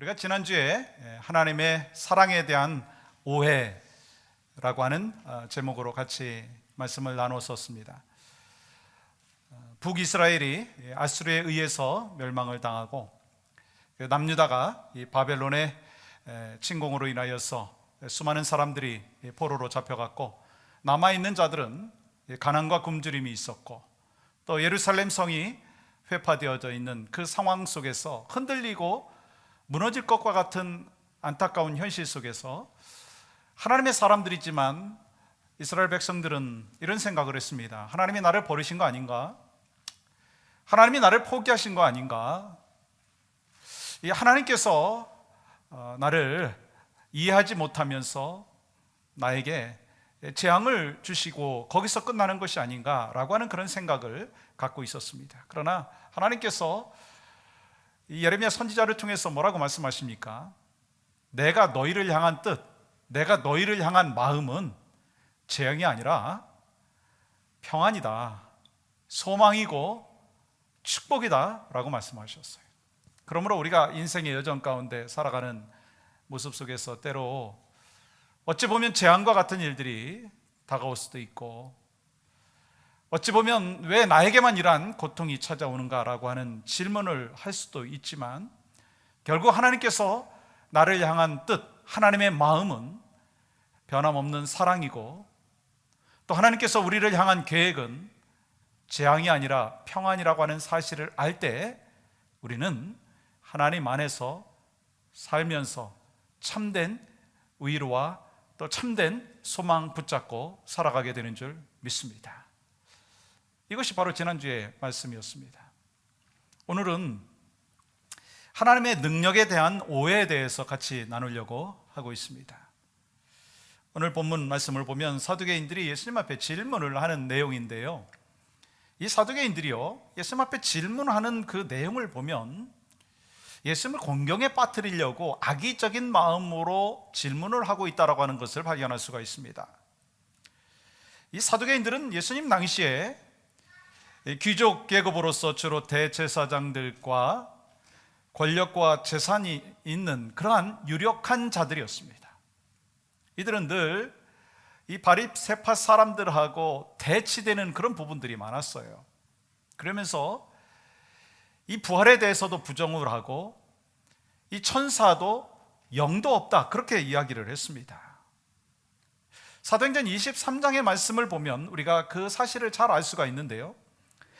우리가 지난주에 하나님의 사랑에 대한 오해라고 하는 제목으로 같이 말씀을 나눴었습니다. 북이스라엘이 아수르에 의해서 멸망을 당하고 남유다가 이 바벨론의 침공으로 인하여서 수많은 사람들이 포로로 잡혀갔고, 남아있는 자들은 가난과 굶주림이 있었고, 또 예루살렘 성이 회파되어져 있는 그 상황 속에서 흔들리고 무너질 것과 같은 안타까운 현실 속에서 하나님의 사람들이지만 이스라엘 백성들은 이런 생각을 했습니다. 하나님이 나를 버리신 거 아닌가? 하나님이 나를 포기하신 거 아닌가? 이 하나님께서 나를 이해하지 못하면서 나에게 재앙을 주시고 거기서 끝나는 것이 아닌가라고 하는 그런 생각을 갖고 있었습니다. 그러나 하나님께서 예레미야 선지자를 통해서 뭐라고 말씀하십니까? 내가 너희를 향한 뜻, 내가 너희를 향한 마음은 재앙이 아니라 평안이다, 소망이고 축복이다 라고 말씀하셨어요. 그러므로 우리가 인생의 여정 가운데 살아가는 모습 속에서 때로 어찌 보면 재앙과 같은 일들이 다가올 수도 있고, 어찌 보면 왜 나에게만 이러한 고통이 찾아오는가라고 하는 질문을 할 수도 있지만, 결국 하나님께서 나를 향한 뜻, 하나님의 마음은 변함없는 사랑이고, 또 하나님께서 우리를 향한 계획은 재앙이 아니라 평안이라고 하는 사실을 알 때 우리는 하나님 안에서 살면서 참된 위로와 또 참된 소망 붙잡고 살아가게 되는 줄 믿습니다. 이것이 바로 지난주의 말씀이었습니다. 오늘은 하나님의 능력에 대한 오해에 대해서 같이 나누려고 하고 있습니다. 오늘 본문 말씀을 보면 사두개인들이 예수님 앞에 질문을 하는 내용인데요, 이 사두개인들이요, 예수님 앞에 질문하는 그 내용을 보면 예수님을 공경에 빠뜨리려고 악의적인 마음으로 질문을 하고 있다고 하는 것을 발견할 수가 있습니다. 이 사두개인들은 예수님 당시에 귀족 계급으로서 주로 대제사장들과 권력과 재산이 있는 그러한 유력한 자들이었습니다. 이들은 늘 이 바리새파 사람들하고 대치되는 그런 부분들이 많았어요. 그러면서 이 부활에 대해서도 부정을 하고, 이 천사도 영도 없다, 그렇게 이야기를 했습니다. 사도행전 23장의 말씀을 보면 우리가 그 사실을 잘 알 수가 있는데요,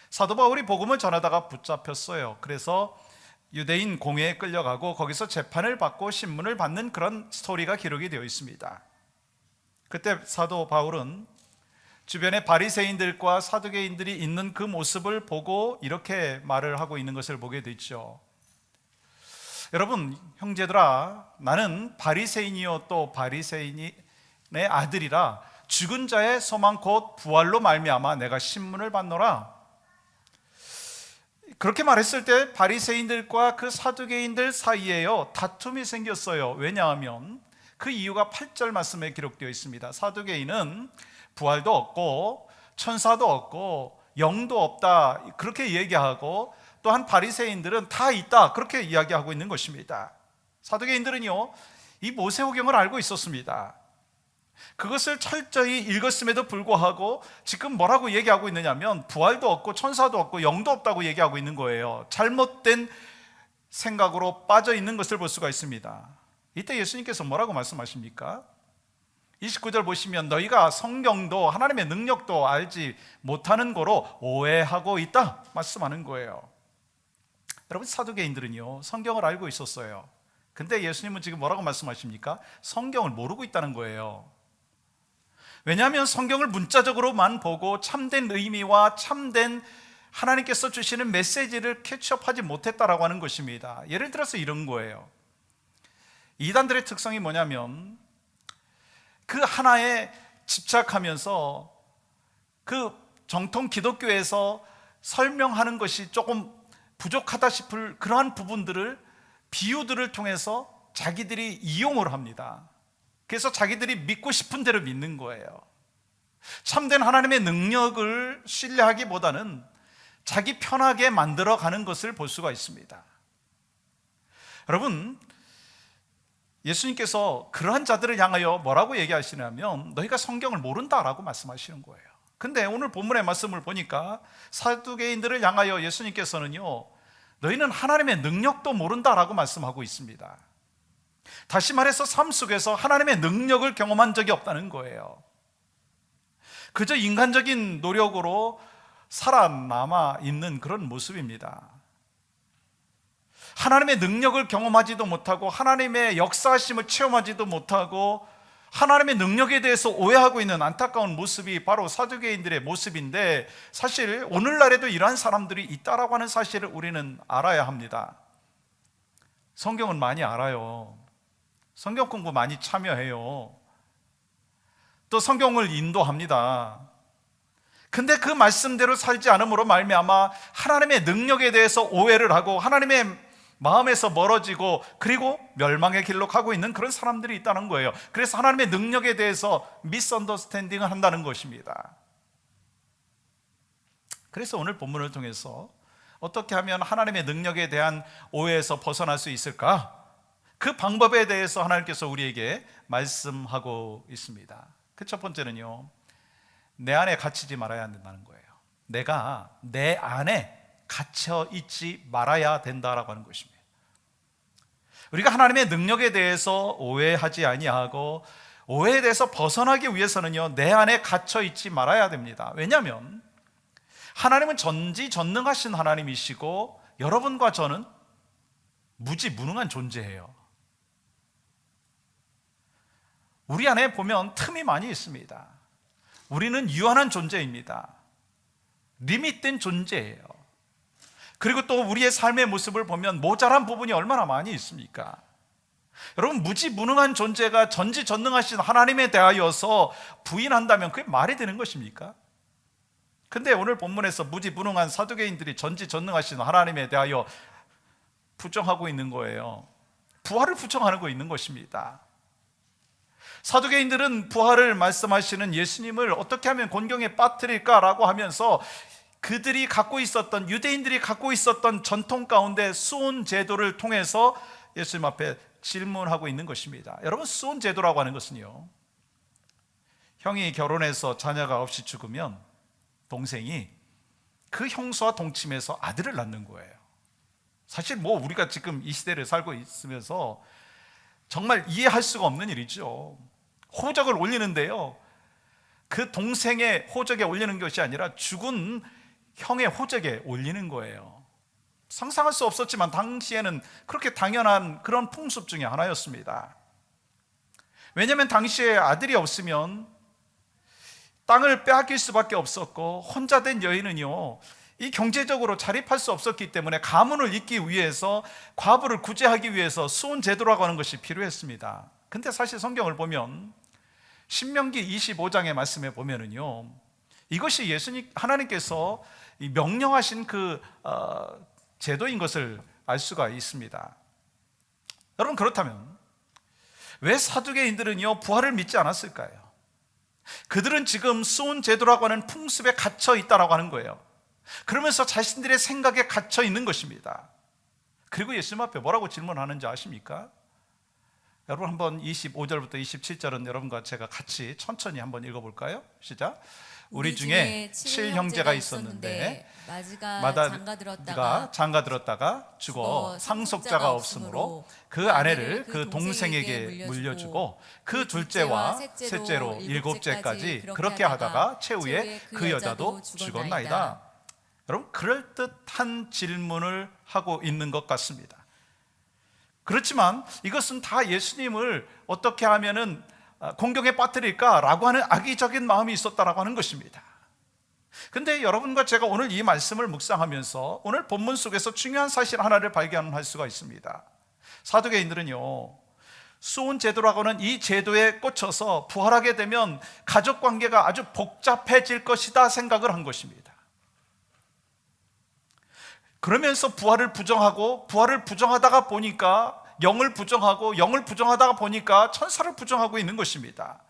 사도 바울이 복음을 전하다가 붙잡혔어요. 그래서 유대인 공회에 끌려가고 거기서 재판을 받고 신문을 받는 그런 스토리가 기록이 되어 있습니다. 그때 사도 바울은 주변에 바리새인들과 사두개인들이 있는 그 모습을 보고 이렇게 말을 하고 있는 것을 보게 되죠. 여러분, 형제들아, 나는 바리새인이요 또 바리새인의 아들이라 죽은 자의 소망 곧 부활로 말미암아 내가 신문을 받노라. 그렇게 말했을 때 바리새인들과 그 사두개인들 사이에요 다툼이 생겼어요. 왜냐하면 그 이유가 8절 말씀에 기록되어 있습니다. 사두개인은 부활도 없고 천사도 없고 영도 없다, 그렇게 얘기하고, 또한 바리새인들은 다 있다, 그렇게 이야기하고 있는 것입니다. 사두개인들은요, 이 모세오경을 알고 있었습니다. 그것을 철저히 읽었음에도 불구하고 지금 뭐라고 얘기하고 있느냐면 부활도 없고 천사도 없고 영도 없다고 얘기하고 있는 거예요. 잘못된 생각으로 빠져 있는 것을 볼 수가 있습니다. 이때 예수님께서 뭐라고 말씀하십니까? 29절 보시면 너희가 성경도 하나님의 능력도 알지 못하는 거로 오해하고 있다 말씀하는 거예요. 여러분, 사두개인들은요 성경을 알고 있었어요. 근데 예수님은 지금 뭐라고 말씀하십니까? 성경을 모르고 있다는 거예요. 왜냐하면 성경을 문자적으로만 보고 참된 의미와 참된 하나님께서 주시는 메시지를 캐치업하지 못했다라고 하는 것입니다. 예를 들어서 이런 거예요. 이단들의 특성이 뭐냐면 그 하나에 집착하면서 그 정통 기독교에서 설명하는 것이 조금 부족하다 싶을 그러한 부분들을 비유들을 통해서 자기들이 이용을 합니다. 그래서 자기들이 믿고 싶은 대로 믿는 거예요. 참된 하나님의 능력을 신뢰하기보다는 자기 편하게 만들어가는 것을 볼 수가 있습니다. 여러분, 예수님께서 그러한 자들을 향하여 뭐라고 얘기하시냐면 너희가 성경을 모른다라고 말씀하시는 거예요. 근데 오늘 본문의 말씀을 보니까 사두개인들을 향하여 예수님께서는요, 너희는 하나님의 능력도 모른다라고 말씀하고 있습니다. 다시 말해서 삶 속에서 하나님의 능력을 경험한 적이 없다는 거예요. 그저 인간적인 노력으로 살아남아 있는 그런 모습입니다. 하나님의 능력을 경험하지도 못하고 하나님의 역사하심을 체험하지도 못하고 하나님의 능력에 대해서 오해하고 있는 안타까운 모습이 바로 사두개인들의 모습인데, 사실 오늘날에도 이러한 사람들이 있다라고 하는 사실을 우리는 알아야 합니다. 성경은 많이 알아요. 성경 공부 많이 참여해요. 또 성경을 인도합니다. 근데 그 말씀대로 살지 않음으로 말미암아 하나님의 능력에 대해서 오해를 하고 하나님의 마음에서 멀어지고 그리고 멸망의 길로 가고 있는 그런 사람들이 있다는 거예요. 그래서 하나님의 능력에 대해서 미스언더스탠딩을 한다는 것입니다. 그래서 오늘 본문을 통해서 어떻게 하면 하나님의 능력에 대한 오해에서 벗어날 수 있을까? 그 방법에 대해서 하나님께서 우리에게 말씀하고 있습니다. 그 첫 번째는요, 내 안에 갇히지 말아야 된다는 거예요. 내가 내 안에 갇혀 있지 말아야 된다라고 하는 것입니다. 우리가 하나님의 능력에 대해서 오해하지 아니하고 오해에 대해서 벗어나기 위해서는요, 내 안에 갇혀 있지 말아야 됩니다. 왜냐하면 하나님은 전지전능하신 하나님이시고 여러분과 저는 무지무능한 존재예요. 우리 안에 보면 틈이 많이 있습니다. 우리는 유한한 존재입니다. 리밋된 존재예요. 그리고 또 우리의 삶의 모습을 보면 모자란 부분이 얼마나 많이 있습니까? 여러분, 무지무능한 존재가 전지전능하신 하나님에 대하여서 부인한다면 그게 말이 되는 것입니까? 근데 오늘 본문에서 무지무능한 사두개인들이 전지전능하신 하나님에 대하여 부정하고 있는 거예요. 부활을 부정하고 있는 것입니다. 사두개인들은 부활을 말씀하시는 예수님을 어떻게 하면 곤경에 빠뜨릴까라고 하면서 그들이 갖고 있었던, 유대인들이 갖고 있었던 전통 가운데 수혼 제도를 통해서 예수님 앞에 질문하고 있는 것입니다. 여러분, 수혼 제도라고 하는 것은요, 형이 결혼해서 자녀가 없이 죽으면 동생이 그 형수와 동침해서 아들을 낳는 거예요. 사실 우리가 지금 이 시대를 살고 있으면서 정말 이해할 수가 없는 일이죠. 호적을 올리는데요, 그 동생의 호적에 올리는 것이 아니라 죽은 형의 호적에 올리는 거예요. 상상할 수 없었지만 당시에는 그렇게 당연한 그런 풍습 중에 하나였습니다. 왜냐하면 당시에 아들이 없으면 땅을 빼앗길 수밖에 없었고, 혼자 된 여인은요, 이 경제적으로 자립할 수 없었기 때문에 가문을 잇기 위해서, 과부를 구제하기 위해서 수혼 제도라고 하는 것이 필요했습니다. 근데 사실 성경을 보면 신명기 25장의 말씀에 보면은요, 이것이 하나님께서 명령하신 그 제도인 것을 알 수가 있습니다. 여러분, 그렇다면 왜 사두개인들은요 부활을 믿지 않았을까요? 그들은 지금 수혼 제도라고 하는 풍습에 갇혀 있다라고 하는 거예요. 그러면서 자신들의 생각에 갇혀 있는 것입니다. 그리고 예수님 앞에 뭐라고 질문하는지 아십니까? 여러분, 한번 25절부터 27절은 여러분과 제가 같이 천천히 한번 읽어볼까요? 시작. 우리 중에 7형제가 있었는데 마다가 장가들었다가 죽어 상속자가 없으므로 그 아내를 그 동생에게 물려주고 그 둘째와 셋째로 7째까지 그렇게 하다가 최후에 그 여자도 죽었나이다. 여러분, 그럴듯한 질문을 하고 있는 것 같습니다. 그렇지만 이것은 다 예수님을 어떻게 하면은 공경에 빠뜨릴까라고 하는 악의적인 마음이 있었다라고 하는 것입니다. 근데 여러분과 제가 오늘 이 말씀을 묵상하면서 오늘 본문 속에서 중요한 사실 하나를 발견할 수가 있습니다. 사두개인들은요, 수혼 제도라고 하는 이 제도에 꽂혀서 부활하게 되면 가족 관계가 아주 복잡해질 것이다 생각을 한 것입니다. 그러면서 부활을 부정하고, 부활을 부정하다가 보니까 영을 부정하고, 영을 부정하다가 보니까 천사를 부정하고 있는 것입니다.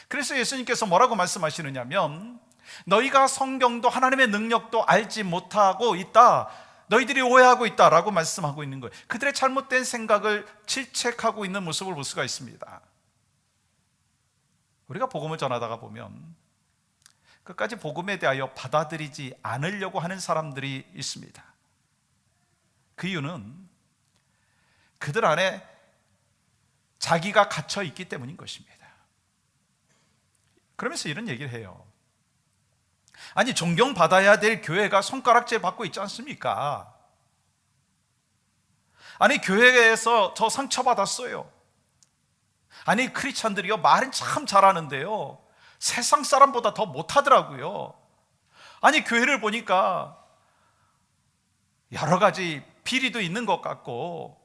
그래서 예수님께서 뭐라고 말씀하시느냐면, 너희가 성경도 하나님의 능력도 알지 못하고 있다. 너희들이 오해하고 있다라고 말씀하고 있는 거예요. 그들의 잘못된 생각을 질책하고 있는 모습을 볼 수가 있습니다. 우리가 복음을 전하다가 보면 끝까지 복음에 대하여 받아들이지 않으려고 하는 사람들이 있습니다. 그 이유는 그들 안에 자기가 갇혀 있기 때문인 것입니다. 그러면서 이런 얘기를 해요. 아니, 존경받아야 될 교회가 손가락질 받고 있지 않습니까? 아니, 교회에서 저 상처받았어요. 아니, 크리스찬들이요, 말은 참 잘하는데요, 세상 사람보다 더 못하더라고요. 아니, 교회를 보니까 여러 가지 비리도 있는 것 같고,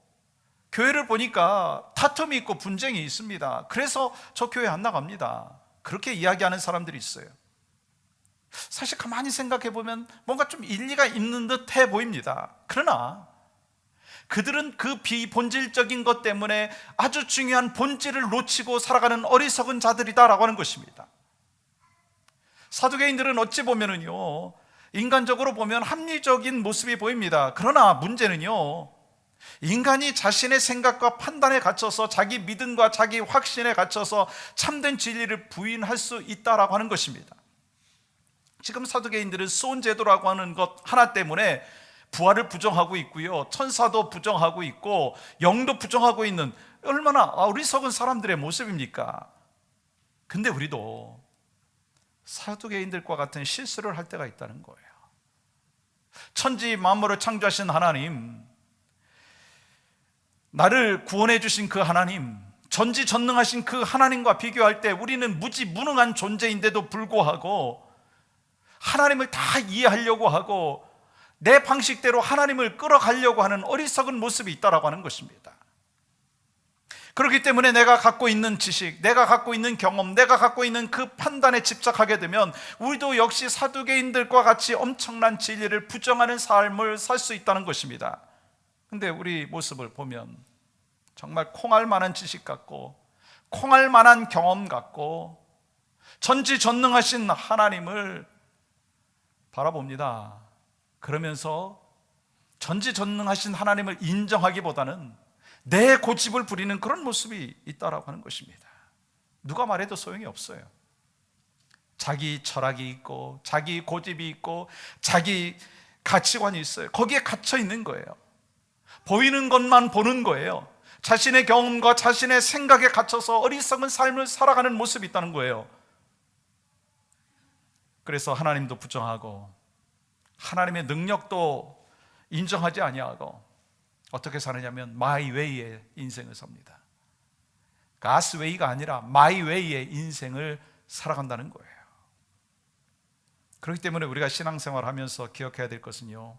교회를 보니까 다툼이 있고 분쟁이 있습니다. 그래서 저 교회 안 나갑니다. 그렇게 이야기하는 사람들이 있어요. 사실 가만히 생각해 보면 뭔가 좀 일리가 있는 듯 해 보입니다. 그러나 그들은 그 비본질적인 것 때문에 아주 중요한 본질을 놓치고 살아가는 어리석은 자들이다라고 하는 것입니다. 사두개인들은 어찌 보면은요, 인간적으로 보면 합리적인 모습이 보입니다. 그러나 문제는요, 인간이 자신의 생각과 판단에 갇혀서 자기 믿음과 자기 확신에 갇혀서 참된 진리를 부인할 수 있다라고 하는 것입니다. 지금 사두개인들은 수온 제도라고 하는 것 하나 때문에 부활을 부정하고 있고요, 천사도 부정하고 있고 영도 부정하고 있는 얼마나 어리석은 사람들의 모습입니까? 근데 우리도 사두개인들과 같은 실수를 할 때가 있다는 거예요. 천지 만물을 창조하신 하나님, 나를 구원해 주신 그 하나님, 전지전능하신 그 하나님과 비교할 때 우리는 무지무능한 존재인데도 불구하고 하나님을 다 이해하려고 하고 내 방식대로 하나님을 끌어가려고 하는 어리석은 모습이 있다라고 하는 것입니다. 그렇기 때문에 내가 갖고 있는 지식, 내가 갖고 있는 경험, 내가 갖고 있는 그 판단에 집착하게 되면 우리도 역시 사두개인들과 같이 엄청난 진리를 부정하는 삶을 살 수 있다는 것입니다. 근데 우리 모습을 보면 정말 콩알 만한 지식 같고 콩알 만한 경험 같고 전지전능하신 하나님을 바라봅니다. 그러면서 전지전능하신 하나님을 인정하기보다는 내 고집을 부리는 그런 모습이 있다라고 하는 것입니다. 누가 말해도 소용이 없어요. 자기 철학이 있고 자기 고집이 있고 자기 가치관이 있어요. 거기에 갇혀 있는 거예요. 보이는 것만 보는 거예요. 자신의 경험과 자신의 생각에 갇혀서 어리석은 삶을 살아가는 모습이 있다는 거예요. 그래서 하나님도 부정하고 하나님의 능력도 인정하지 아니하고 어떻게 사느냐면 마이 웨이의 인생을 삽니다. God's way가 아니라 마이 웨이의 인생을 살아간다는 거예요. 그렇기 때문에 우리가 신앙생활 하면서 기억해야 될 것은요,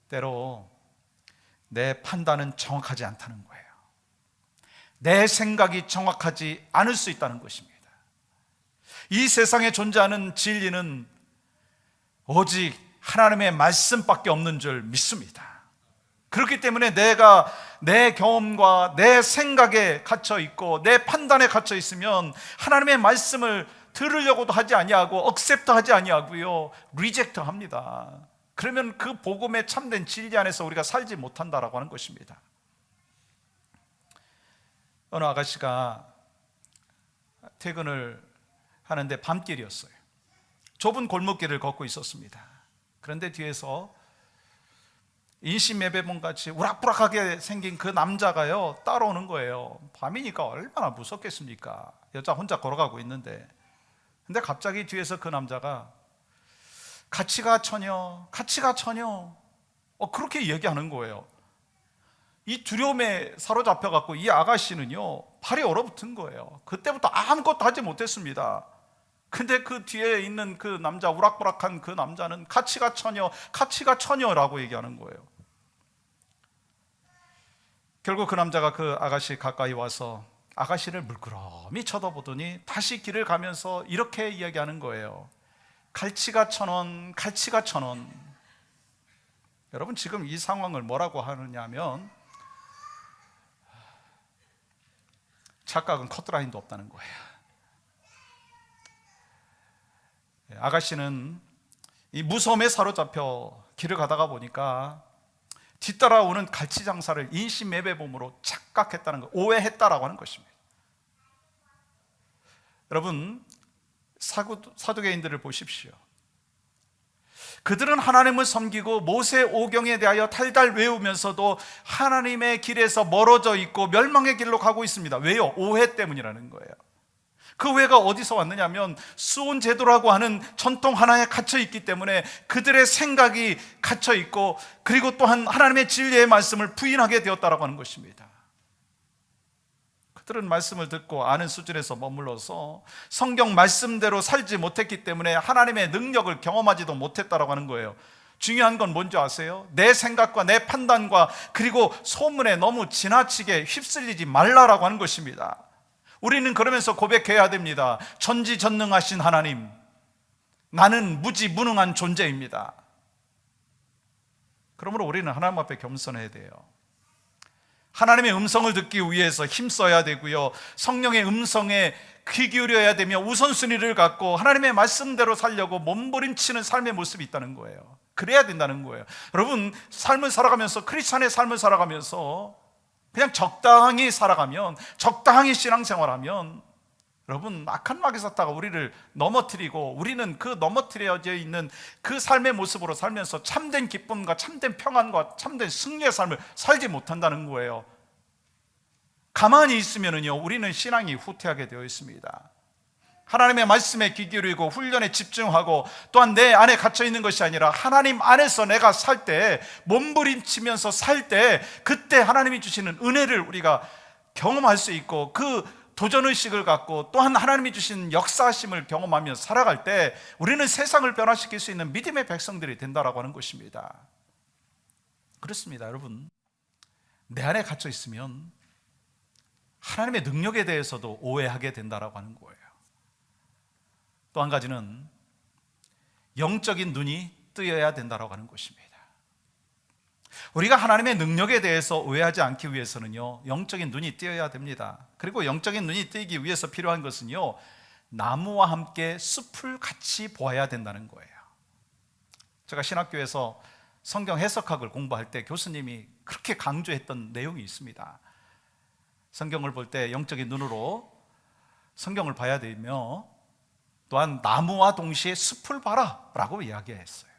때로 내 판단은 정확하지 않다는 거예요. 내 생각이 정확하지 않을 수 있다는 것입니다. 이 세상에 존재하는 진리는 오직 하나님의 말씀밖에 없는 줄 믿습니다. 그렇기 때문에 내가 내 경험과 내 생각에 갇혀 있고 내 판단에 갇혀 있으면 하나님의 말씀을 들으려고도 하지 아니하고 억셉트 하지 아니하고요, 리젝트 합니다. 그러면 그 복음의 참된 진리 안에서 우리가 살지 못한다라고 하는 것입니다. 어느 아가씨가 퇴근을 하는데 밤길이었어요. 좁은 골목길을 걷고 있었습니다. 그런데 뒤에서 인신매매범같이 우락부락하게 생긴 그 남자가요, 따라오는 거예요. 밤이니까 얼마나 무섭겠습니까? 여자 혼자 걸어가고 있는데. 근데 갑자기 뒤에서 그 남자가 같이 가 처녀, 같이 가 처녀, 그렇게 얘기하는 거예요. 이 두려움에 사로잡혀갖고 이 아가씨는요, 발이 얼어붙은 거예요. 그때부터 아무것도 하지 못했습니다. 근데 그 뒤에 있는 그 남자, 우락부락한 그 남자는 같이 가 처녀, 같이 가 처녀라고 얘기하는 거예요. 결국 그 남자가 그 아가씨 가까이 와서 아가씨를 물끄러미 쳐다보더니 다시 길을 가면서 이렇게 이야기하는 거예요. 갈치가 1,000원, 갈치가 1,000원. 여러분, 지금 이 상황을 뭐라고 하느냐면 착각은 커트라인도 없다는 거예요. 아가씨는 이 무서움에 사로잡혀 길을 가다가 보니까 뒤따라오는 갈치 장사를 인신매매범으로 착각했다는 것, 오해했다라고 하는 것입니다. 여러분, 사두개인들을 보십시오. 그들은 하나님을 섬기고 모세 오경에 대하여 탈달 외우면서도 하나님의 길에서 멀어져 있고 멸망의 길로 가고 있습니다. 왜요? 오해 때문이라는 거예요. 그 오해가 어디서 왔느냐면 수온 제도라고 하는 전통 하나에 갇혀 있기 때문에 그들의 생각이 갇혀 있고, 그리고 또한 하나님의 진리의 말씀을 부인하게 되었다라고 하는 것입니다. 그들은 말씀을 듣고 아는 수준에서 머물러서 성경 말씀대로 살지 못했기 때문에 하나님의 능력을 경험하지도 못했다라고 하는 거예요. 중요한 건 뭔지 아세요? 내 생각과 내 판단과 그리고 소문에 너무 지나치게 휩쓸리지 말라라고 하는 것입니다. 우리는 그러면서 고백해야 됩니다. 전지전능하신 하나님, 나는 무지무능한 존재입니다. 그러므로 우리는 하나님 앞에 겸손해야 돼요. 하나님의 음성을 듣기 위해서 힘써야 되고요, 성령의 음성에 귀 기울여야 되며 우선순위를 갖고 하나님의 말씀대로 살려고 몸부림치는 삶의 모습이 있다는 거예요. 그래야 된다는 거예요. 여러분, 삶을 살아가면서, 크리스찬의 삶을 살아가면서 그냥 적당히 살아가면, 적당히 신앙생활하면 여러분, 악한 마귀 사탄가 우리를 넘어뜨리고, 우리는 그 넘어뜨려져 있는 그 삶의 모습으로 살면서 참된 기쁨과 참된 평안과 참된 승리의 삶을 살지 못한다는 거예요. 가만히 있으면요, 우리는 신앙이 후퇴하게 되어 있습니다. 하나님의 말씀에 귀 기울이고 훈련에 집중하고, 또한 내 안에 갇혀 있는 것이 아니라 하나님 안에서 내가 살 때, 몸부림치면서 살 때, 그때 하나님이 주시는 은혜를 우리가 경험할 수 있고, 그 도전의식을 갖고 또한 하나님이 주신 역사하심을 경험하며 살아갈 때 우리는 세상을 변화시킬 수 있는 믿음의 백성들이 된다라고 하는 것입니다. 그렇습니다. 여러분, 내 안에 갇혀 있으면 하나님의 능력에 대해서도 오해하게 된다라고 하는 거예요. 또 한 가지는 영적인 눈이 뜨여야 된다라고 하는 것입니다. 우리가 하나님의 능력에 대해서 오해하지 않기 위해서는요, 영적인 눈이 뜨여야 됩니다. 그리고 영적인 눈이 뜨이기 위해서 필요한 것은요, 나무와 함께 숲을 같이 보아야 된다는 거예요. 제가 신학교에서 성경 해석학을 공부할 때 교수님이 그렇게 강조했던 내용이 있습니다. 성경을 볼 때 영적인 눈으로 성경을 봐야 되며, 또한 나무와 동시에 숲을 봐라 라고 이야기했어요.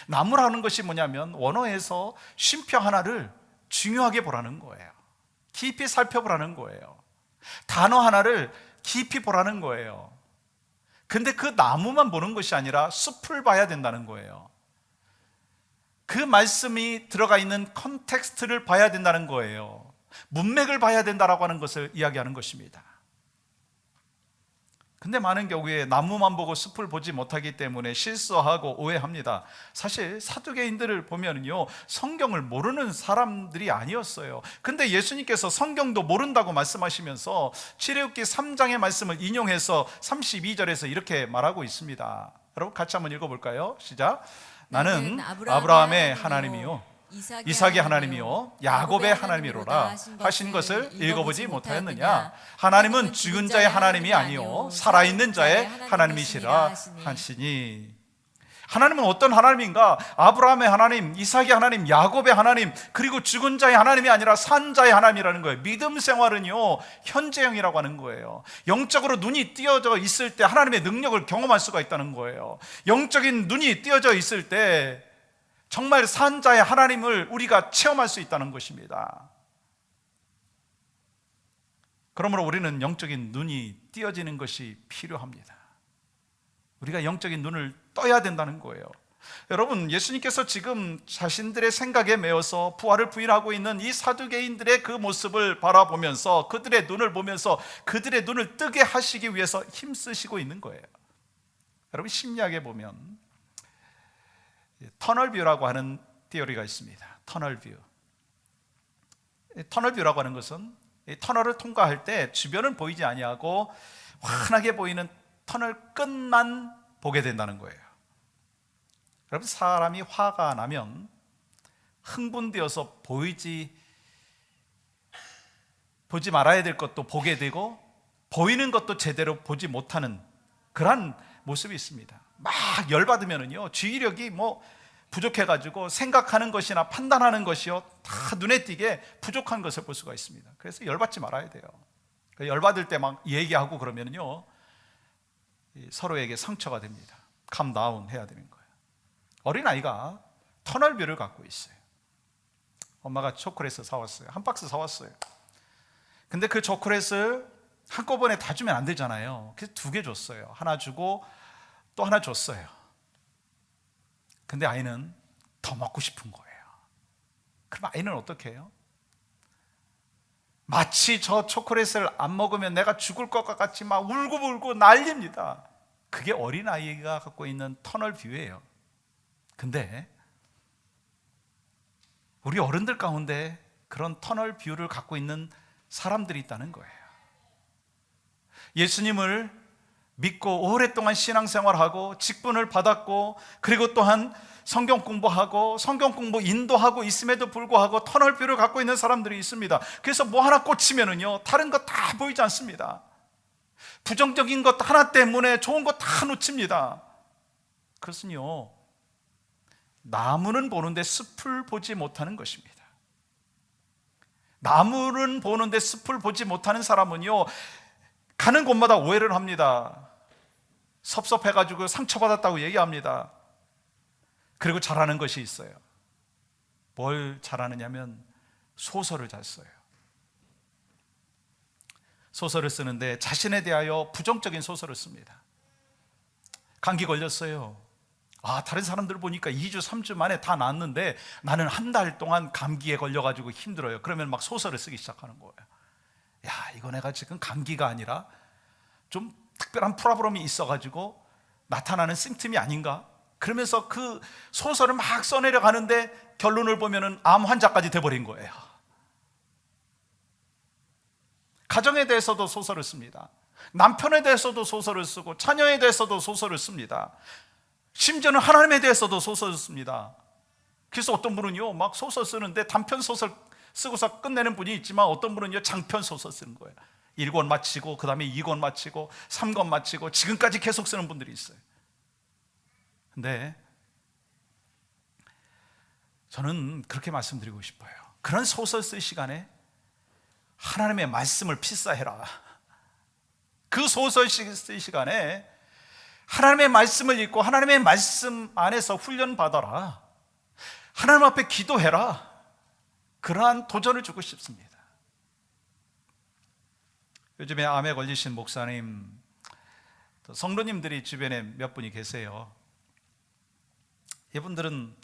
나무라는 것이 뭐냐면 원어에서 쉼표 하나를 중요하게 보라는 거예요. 깊이 살펴보라는 거예요. 단어 하나를 깊이 보라는 거예요. 근데 그 나무만 보는 것이 아니라 숲을 봐야 된다는 거예요. 그 말씀이 들어가 있는 컨텍스트를 봐야 된다는 거예요. 문맥을 봐야 된다라고 하는 것을 이야기하는 것입니다. 근데 많은 경우에 나무만 보고 숲을 보지 못하기 때문에 실수하고 오해합니다. 사실 사두개인들을 보면요, 성경을 모르는 사람들이 아니었어요. 근데 예수님께서 성경도 모른다고 말씀하시면서 출애굽기 3장의 말씀을 인용해서 32절에서 이렇게 말하고 있습니다. 여러분 같이 한번 읽어볼까요? 시작. 나는 아브라함의 하나님이요 이삭의 하나님이요 야곱의 하나님이로라 하신 것을 읽어보지 못하였느냐? 하나님은 죽은 자의 하나님이 아니요 살아있는 자의 하나님이시라 하시니. 하나님은 어떤 하나님인가? 아브라함의 하나님, 이삭의 하나님, 야곱의 하나님, 그리고 죽은 자의 하나님이 아니라 산 자의 하나님이라는 거예요. 믿음 생활은요, 현재형이라고 하는 거예요. 영적으로 눈이 띄어져 있을 때 하나님의 능력을 경험할 수가 있다는 거예요. 영적인 눈이 띄어져 있을 때 정말 산자의 하나님을 우리가 체험할 수 있다는 것입니다. 그러므로 우리는 영적인 눈이 띄어지는 것이 필요합니다. 우리가 영적인 눈을 떠야 된다는 거예요. 여러분, 예수님께서 지금 자신들의 생각에 매여서 부활을 부인하고 있는 이 사두개인들의 그 모습을 바라보면서, 그들의 눈을 보면서 그들의 눈을 뜨게 하시기 위해서 힘쓰시고 있는 거예요. 여러분, 심리학에 보면 터널뷰라고 하는 티어리가 있습니다. 터널뷰. 터널뷰라고 하는 것은 터널을 통과할 때 주변은 보이지 아니하고 환하게 보이는 터널 끝만 보게 된다는 거예요. 여러분, 사람이 화가 나면 흥분되어서 보지 말아야 될 것도 보게 되고 보이는 것도 제대로 보지 못하는 그런 모습이 있습니다. 막 열받으면은요, 주의력이 뭐 부족해가지고 생각하는 것이나 판단하는 것이요, 다 눈에 띄게 부족한 것을 볼 수가 있습니다. 그래서 열받지 말아야 돼요. 열받을 때 막 얘기하고 그러면은요, 서로에게 상처가 됩니다. calm down 해야 되는 거예요. 어린아이가 터널뷰를 갖고 있어요. 엄마가 초콜릿을 사왔어요. 한 박스 사왔어요. 근데 그 초콜릿을 한꺼번에 다 주면 안 되잖아요. 그래서 2개 줬어요. 하나 주고 또 하나 줬어요. 근데 아이는 더 먹고 싶은 거예요. 그럼 아이는 어떻게 해요? 마치 저 초콜릿을 안 먹으면 내가 죽을 것 같이 막 울고불고 난립니다. 그게 어린아이가 갖고 있는 터널뷰예요. 근데 우리 어른들 가운데 그런 터널뷰를 갖고 있는 사람들이 있다는 거예요. 예수님을 믿고 오랫동안 신앙생활하고 직분을 받았고, 그리고 또한 성경 공부하고 성경 공부 인도하고 있음에도 불구하고 터널뷰를 갖고 있는 사람들이 있습니다. 그래서 뭐 하나 꽂히면은요, 다른 거 다 보이지 않습니다. 부정적인 것 하나 때문에 좋은 거 다 놓칩니다. 그것은요, 나무는 보는데 숲을 보지 못하는 것입니다. 나무는 보는데 숲을 보지 못하는 사람은요, 가는 곳마다 오해를 합니다. 섭섭해가지고 상처받았다고 얘기합니다. 그리고 잘하는 것이 있어요. 뭘 잘하느냐면 소설을 잘 써요. 소설을 쓰는데 자신에 대하여 부정적인 소설을 씁니다. 감기 걸렸어요. 다른 사람들 보니까 2주, 3주 만에 다 낫는데 나는 한 달 동안 감기에 걸려가지고 힘들어요. 그러면 막 소설을 쓰기 시작하는 거예요. 야, 이거 내가 지금 감기가 아니라 좀 특별한 프로브럼이 있어가지고 나타나는 심틈이 아닌가? 그러면서 그 소설을 막 써내려 가는데 결론을 보면은 암 환자까지 돼버린 거예요. 가정에 대해서도 소설을 씁니다. 남편에 대해서도 소설을 쓰고 자녀에 대해서도 소설을 씁니다. 심지어는 하나님에 대해서도 소설을 씁니다. 그래서 어떤 분은요, 막 소설 쓰는데 단편 소설 쓰고서 끝내는 분이 있지만, 어떤 분은요, 장편 소설 쓰는 거예요. 1권 마치고 그 다음에 2권 마치고 3권 마치고 지금까지 계속 쓰는 분들이 있어요. 근데 저는 그렇게 말씀드리고 싶어요. 그런 소설 쓸 시간에 하나님의 말씀을 필사해라. 그 소설 쓸 시간에 하나님의 말씀을 읽고 하나님의 말씀 안에서 훈련 받아라. 하나님 앞에 기도해라. 그러한 도전을 주고 싶습니다. 요즘에 암에 걸리신 목사님, 성도님들이 주변에 몇 분이 계세요. 이분들은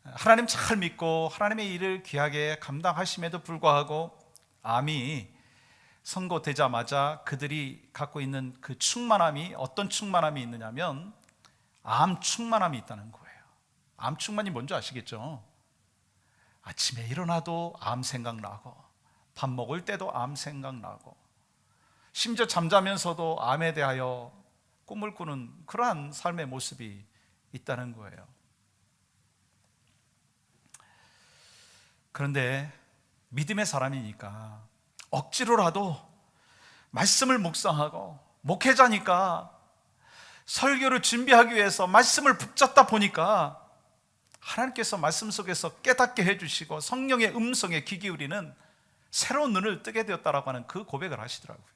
하나님 잘 믿고 하나님의 일을 귀하게 감당하심에도 불구하고 암이 선고되자마자 그들이 갖고 있는 그 충만함이, 어떤 충만함이 있느냐면 암 충만함이 있다는 거예요. 암 충만이 뭔지 아시겠죠? 아침에 일어나도 암 생각나고, 밥 먹을 때도 암 생각나고, 심지어 잠자면서도 암에 대하여 꿈을 꾸는 그러한 삶의 모습이 있다는 거예요. 그런데 믿음의 사람이니까 억지로라도 말씀을 묵상하고, 목회자니까 설교를 준비하기 위해서 말씀을 붙잡다 보니까 하나님께서 말씀 속에서 깨닫게 해주시고 성령의 음성에 귀 기울이는 새로운 눈을 뜨게 되었다라고 하는 그 고백을 하시더라고요.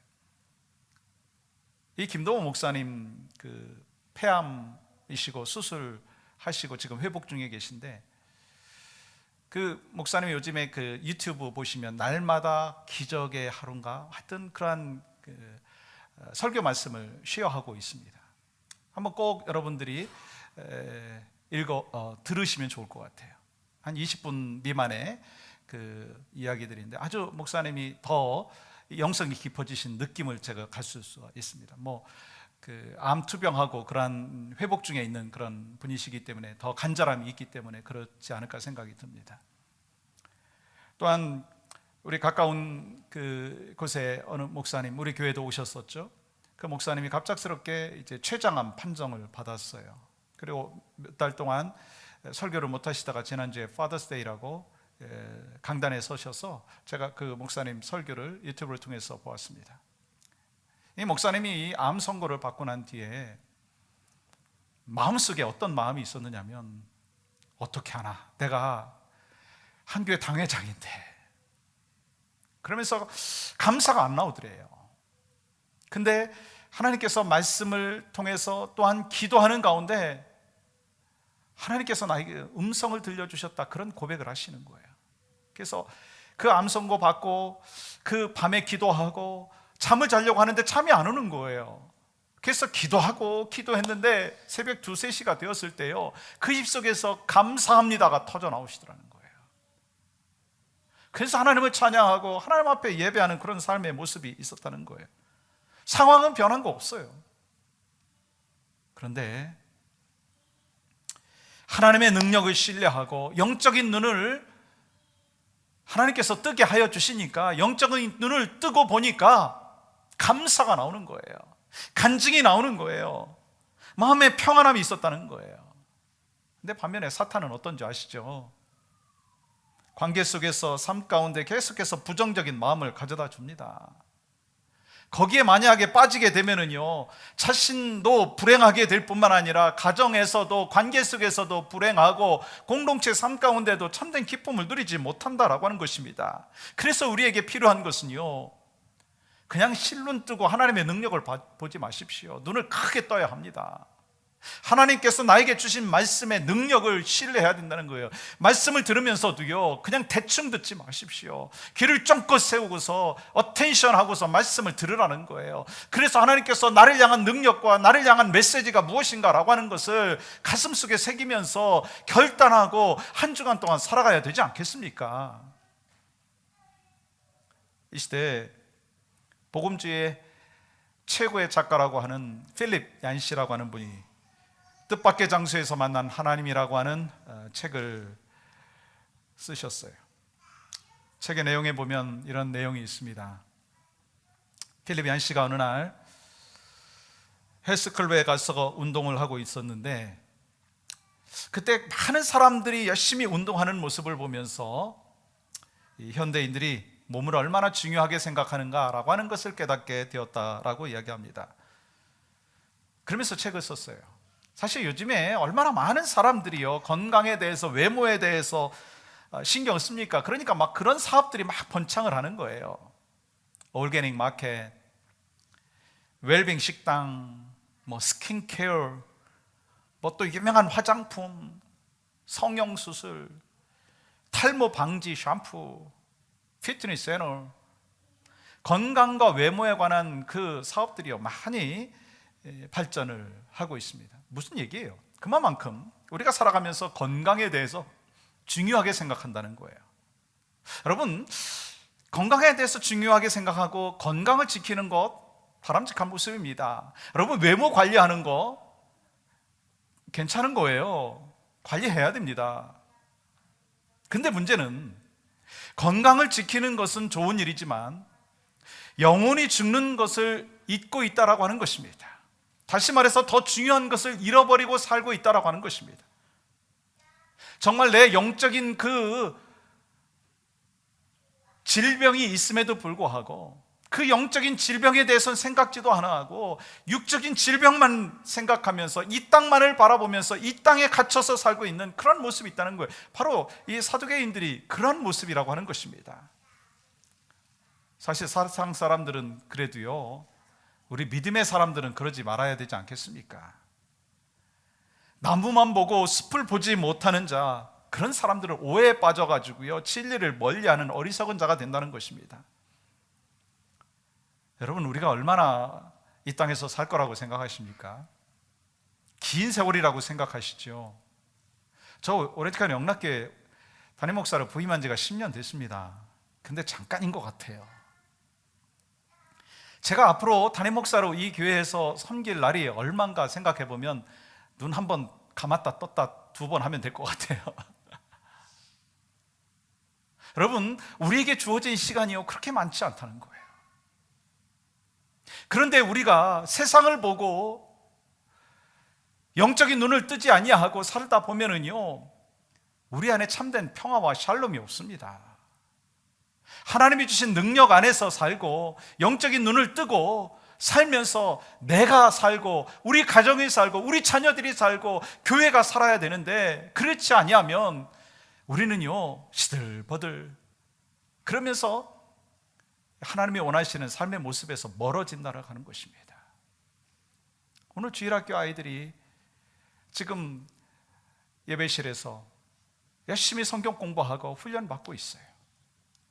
이 김동호 목사님, 그 폐암이시고 수술하시고 지금 회복 중에 계신데, 그 목사님이 요즘에 그 유튜브 보시면 날마다 기적의 하루인가 하여튼 그러한 그 설교 말씀을 쉐어하고 있습니다. 한번 꼭 여러분들이 들으시면 좋을 것 같아요. 한 20분 미만의 그 이야기들인데 아주 목사님이 더 영성이 깊어지신 느낌을 제가 가질 수가 있습니다. 뭐 그 암 투병하고 그러한 회복 중에 있는 그런 분이시기 때문에 더 간절함이 있기 때문에 그렇지 않을까 생각이 듭니다. 또한 우리 가까운 그 곳에 어느 목사님, 우리 교회도 오셨었죠. 그 목사님이 갑작스럽게 이제 췌장암 판정을 받았어요. 그리고 몇 달 동안 설교를 못 하시다가 지난주에 Father's Day라고 강단에 서셔서 제가 그 목사님 설교를 유튜브를 통해서 보았습니다. 이 목사님이 암 선고를 받고 난 뒤에 마음속에 어떤 마음이 있었느냐면, 어떻게 하나, 내가 한 교회 당회장인데, 그러면서 감사가 안 나오더래요. 근데 하나님께서 말씀을 통해서 또한 기도하는 가운데 하나님께서 나에게 음성을 들려주셨다, 그런 고백을 하시는 거예요. 그래서 그 암선고 받고 그 밤에 기도하고 잠을 자려고 하는데 잠이 안 오는 거예요. 그래서 기도했는데 새벽 2, 3시가 되었을 때요, 그 입속에서 감사합니다가 터져 나오시더라는 거예요. 그래서 하나님을 찬양하고 하나님 앞에 예배하는 그런 삶의 모습이 있었다는 거예요. 상황은 변한 거 없어요. 그런데 하나님의 능력을 신뢰하고 영적인 눈을 하나님께서 뜨게 하여 주시니까, 영적인 눈을 뜨고 보니까 감사가 나오는 거예요. 간증이 나오는 거예요. 마음에 평안함이 있었다는 거예요. 근데 반면에 사탄은 어떤지 아시죠? 관계 속에서, 삶 가운데 계속해서 부정적인 마음을 가져다 줍니다. 거기에 만약에 빠지게 되면은요, 자신도 불행하게 될 뿐만 아니라 가정에서도, 관계 속에서도 불행하고 공동체 삶 가운데도 참된 기쁨을 누리지 못한다라고 하는 것입니다. 그래서 우리에게 필요한 것은요, 그냥 실눈 뜨고 하나님의 능력을 보지 마십시오. 눈을 크게 떠야 합니다. 하나님께서 나에게 주신 말씀의 능력을 신뢰해야 된다는 거예요. 말씀을 들으면서도요, 그냥 대충 듣지 마십시오. 귀를 쫑긋 세우고서 어텐션 하고서 말씀을 들으라는 거예요. 그래서 하나님께서 나를 향한 능력과 나를 향한 메시지가 무엇인가라고 하는 것을 가슴속에 새기면서 결단하고 한 주간 동안 살아가야 되지 않겠습니까? 이 시대에 복음주의 최고의 작가라고 하는 필립 얀시라고 하는 분이 뜻밖의 장소에서 만난 하나님이라고 하는 책을 쓰셨어요. 책의 내용에 보면 이런 내용이 있습니다. 필립 얀시가 어느 날 헬스클럽에 가서 운동을 하고 있었는데, 그때 많은 사람들이 열심히 운동하는 모습을 보면서 이 현대인들이 몸을 얼마나 중요하게 생각하는가라고 하는 것을 깨닫게 되었다라고 이야기합니다. 그러면서 책을 썼어요. 사실 요즘에 얼마나 많은 사람들이요, 건강에 대해서, 외모에 대해서 신경 씁니까? 그러니까 막 그런 사업들이 막 번창을 하는 거예요. 올게닉 마켓, 웰빙 식당, 뭐 스킨케어, 뭐 또 유명한 화장품, 성형수술, 탈모 방지 샴푸, 피트니스 채널, 건강과 외모에 관한 그 사업들이요, 많이 발전을 하고 있습니다. 무슨 얘기예요? 그만큼 우리가 살아가면서 건강에 대해서 중요하게 생각한다는 거예요. 여러분, 건강에 대해서 중요하게 생각하고 건강을 지키는 것 바람직한 모습입니다. 여러분, 외모 관리하는 거 괜찮은 거예요. 관리해야 됩니다. 근데 문제는 건강을 지키는 것은 좋은 일이지만 영혼이 죽는 것을 잊고 있다라고 하는 것입니다. 다시 말해서 더 중요한 것을 잃어버리고 살고 있다라고 하는 것입니다. 정말 내 영적인 그 질병이 있음에도 불구하고 그 영적인 질병에 대해서는 생각지도 않아 하고 육적인 질병만 생각하면서 이 땅만을 바라보면서 이 땅에 갇혀서 살고 있는 그런 모습이 있다는 거예요. 바로 이 사두개인들이 그런 모습이라고 하는 것입니다. 사실 세상 사람들은 그래도요, 우리 믿음의 사람들은 그러지 말아야 되지 않겠습니까? 나무만 보고 숲을 보지 못하는 자, 그런 사람들은 오해에 빠져가지고요, 진리를 멀리하는 어리석은 자가 된다는 것입니다. 여러분, 우리가 얼마나 이 땅에서 살 거라고 생각하십니까? 긴 세월이라고 생각하시죠? 저 오래전에 영락교회 담임 목사로 부임한 지가 10년 됐습니다. 근데 잠깐인 것 같아요. 제가 앞으로 담임 목사로 이 교회에서 섬길 날이 얼마인가 생각해 보면 눈 한 번 감았다 떴다 2번 하면 될 것 같아요. 여러분, 우리에게 주어진 시간이요, 그렇게 많지 않다는 거예요. 그런데 우리가 세상을 보고 영적인 눈을 뜨지 아니하고 살다 보면은요, 우리 안에 참된 평화와 샬롬이 없습니다. 하나님이 주신 능력 안에서 살고 영적인 눈을 뜨고 살면서 내가 살고 우리 가정이 살고 우리 자녀들이 살고 교회가 살아야 되는데, 그렇지 아니하면 우리는요 시들버들 그러면서 하나님이 원하시는 삶의 모습에서 멀어진다고 하는 것입니다. 오늘 주일학교 아이들이 지금 예배실에서 열심히 성경 공부하고 훈련받고 있어요.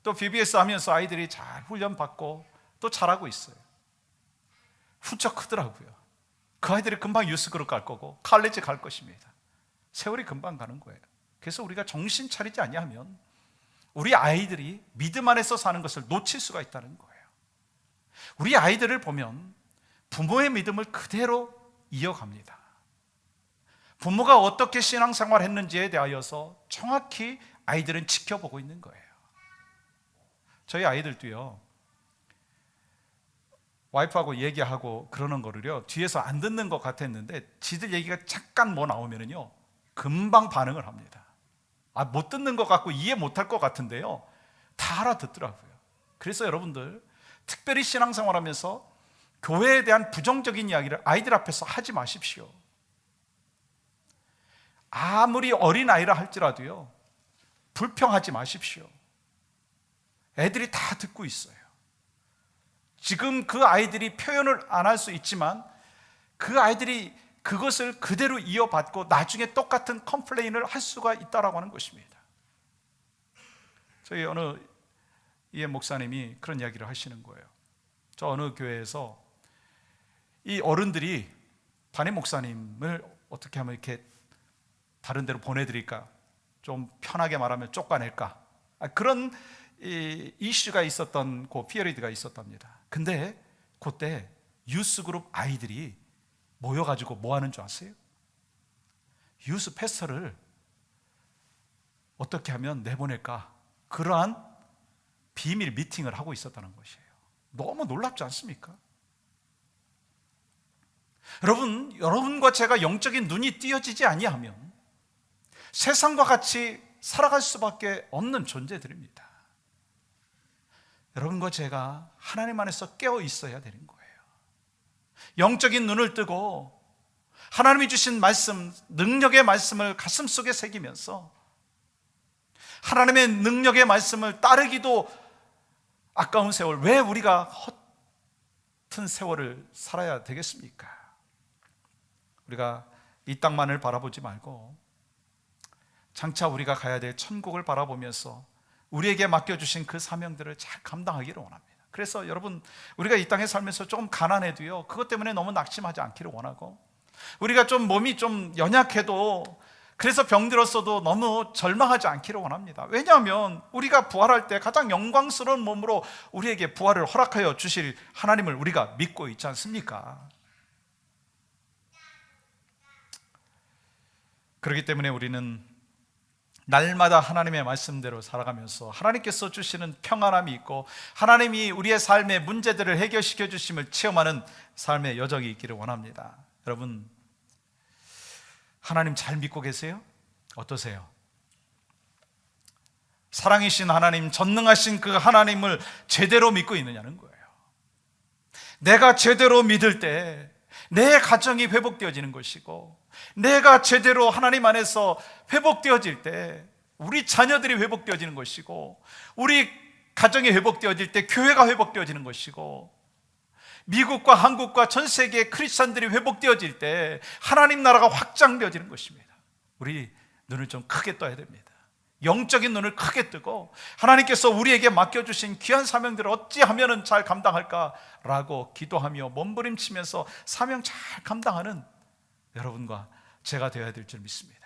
또 BBS 하면서 아이들이 잘 훈련받고 또 잘하고 있어요. 훌쩍 크더라고요. 그 아이들이 금방 유스그룹 갈 거고 칼리지 갈 것입니다. 세월이 금방 가는 거예요. 그래서 우리가 정신 차리지 아니하면 우리 아이들이 믿음 안에서 사는 것을 놓칠 수가 있다는 거예요. 우리 아이들을 보면 부모의 믿음을 그대로 이어갑니다. 부모가 어떻게 신앙생활 했는지에 대하여서 정확히 아이들은 지켜보고 있는 거예요. 저희 아이들도요, 와이프하고 얘기하고 그러는 거를요 뒤에서 안 듣는 것 같았는데 지들 얘기가 잠깐 뭐 나오면은요 금방 반응을 합니다. 못 듣는 것 같고 이해 못할 것 같은데요 다 알아듣더라고요. 그래서 여러분들 특별히 신앙생활하면서 교회에 대한 부정적인 이야기를 아이들 앞에서 하지 마십시오. 아무리 어린 아이라 할지라도요 불평하지 마십시오. 애들이 다 듣고 있어요. 지금 그 아이들이 표현을 안 할 수 있지만 그 아이들이 그것을 그대로 이어받고 나중에 똑같은 컴플레인을 할 수가 있다라고 하는 것입니다. 저희 어느 이해 목사님이 그런 이야기를 하시는 거예요. 저 어느 교회에서 이 어른들이 담임 목사님을 어떻게 하면 이렇게 다른 데로 보내드릴까, 좀 편하게 말하면 쫓아낼까, 그런 이슈가 있었던 그 피어리드가 있었답니다. 근데 그때 유스그룹 아이들이 모여가지고 뭐 하는 줄 아세요? 유스 패스터를 어떻게 하면 내보낼까, 그러한 비밀 미팅을 하고 있었다는 것이에요. 너무 놀랍지 않습니까? 여러분과 제가 영적인 눈이 띄어지지 아니하면 세상과 같이 살아갈 수밖에 없는 존재들입니다. 여러분과 제가 하나님 안에서 깨어 있어야 되는 거예요. 영적인 눈을 뜨고 하나님이 주신 말씀, 능력의 말씀을 가슴속에 새기면서 하나님의 능력의 말씀을 따르기도 아까운 세월, 왜 우리가 허튼 세월을 살아야 되겠습니까? 우리가 이 땅만을 바라보지 말고 장차 우리가 가야 될 천국을 바라보면서 우리에게 맡겨주신 그 사명들을 잘 감당하기를 원합니다. 그래서 여러분, 우리가 이 땅에 살면서 조금 가난해도요 그것 때문에 너무 낙심하지 않기를 원하고, 우리가 좀 몸이 좀 연약해도, 그래서 병들었어도 너무 절망하지 않기를 원합니다. 왜냐하면 우리가 부활할 때 가장 영광스러운 몸으로 우리에게 부활을 허락하여 주실 하나님을 우리가 믿고 있지 않습니까? 그렇기 때문에 우리는 날마다 하나님의 말씀대로 살아가면서 하나님께서 주시는 평안함이 있고 하나님이 우리의 삶의 문제들을 해결시켜 주심을 체험하는 삶의 여정이 있기를 원합니다. 여러분, 하나님 잘 믿고 계세요? 어떠세요? 사랑이신 하나님, 전능하신 그 하나님을 제대로 믿고 있느냐는 거예요. 내가 제대로 믿을 때 내 가정이 회복되어지는 것이고, 내가 제대로 하나님 안에서 회복되어질 때 우리 자녀들이 회복되어지는 것이고, 우리 가정이 회복되어질 때 교회가 회복되어지는 것이고, 미국과 한국과 전 세계의 크리스찬들이 회복되어질 때 하나님 나라가 확장되어지는 것입니다. 우리 눈을 좀 크게 떠야 됩니다. 영적인 눈을 크게 뜨고 하나님께서 우리에게 맡겨주신 귀한 사명들을 어찌하면 잘 감당할까라고 기도하며 몸부림치면서 사명 잘 감당하는 여러분과 제가 되어야 될 줄 믿습니다.